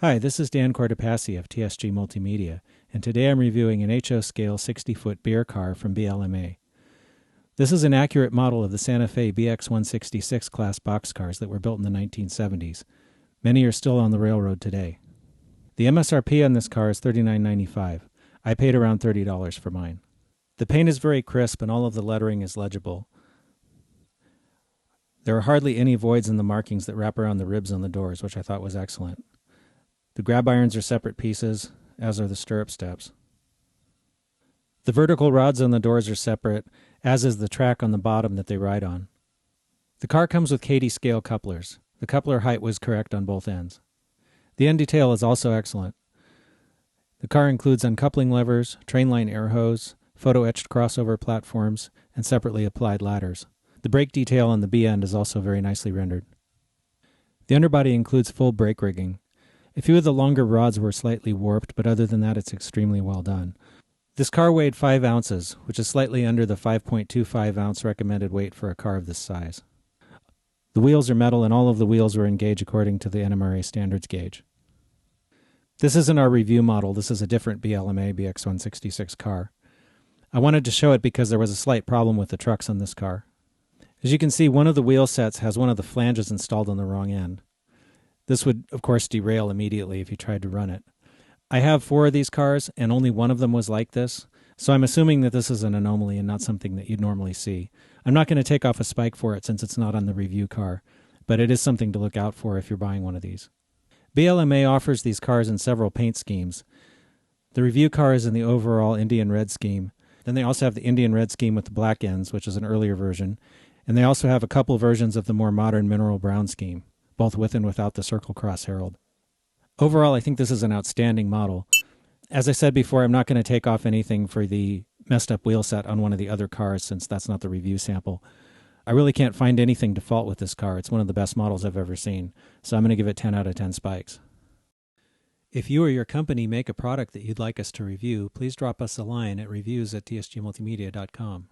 Hi, this is Dan Cortopassi of TSG Multimedia, and today I'm reviewing an HO scale 60-foot beer car from BLMA. This is an accurate model of the Santa Fe BX-166 class boxcars that were built in the 1970s. Many are still on the railroad today. The Msrp on this car is $39.95. I paid around $30 for mine. The paint is very crisp and all of the lettering is legible. There are hardly any voids in the markings that wrap around the ribs on the doors, which I thought was excellent. The grab irons are separate pieces, as are the stirrup steps. The vertical rods on the doors are separate, as is the track on the bottom that they ride on. The car comes with Katy scale couplers. The coupler height was correct on both ends. The end detail is also excellent. The car includes uncoupling levers, trainline air hose, photo-etched crossover platforms, and separately applied ladders. The brake detail on the B end is also very nicely rendered. The underbody includes full brake rigging. A few of the longer rods were slightly warped, but other than that, it's extremely well done. This car weighed 5 ounces, which is slightly under the 5.25 ounce recommended weight for a car of this size. The wheels are metal, and all of the wheels were in gauge according to the NMRA standards gauge. This isn't our review model. This is a different BLMA BX-166 car. I wanted to show it because there was a slight problem with the trucks on this car. As you can see, one of the wheel sets has one of the flanges installed on the wrong end. This would, of course, derail immediately if you tried to run it. I have 4 of these cars, and only one of them was like this, so I'm assuming that this is an anomaly and not something that you'd normally see. I'm not going to take off a spike for it since it's not on the review car, but it is something to look out for if you're buying one of these. BLMA offers these cars in several paint schemes. The review car is in the overall Indian red scheme. Then they also have the Indian red scheme with the black ends, which is an earlier version, and they also have a couple versions of the more modern mineral brown scheme, both with and without the circle cross herald. Overall, I think this is an outstanding model. As I said before, I'm not going to take off anything for the messed up wheel set on one of the other cars since that's not the review sample. I really can't find anything to fault with this car. It's one of the best models I've ever seen, so I'm going to give it 10 out of 10 spikes. If you or your company make a product that you'd like us to review, please drop us a line at reviews@tsgmultimedia.com.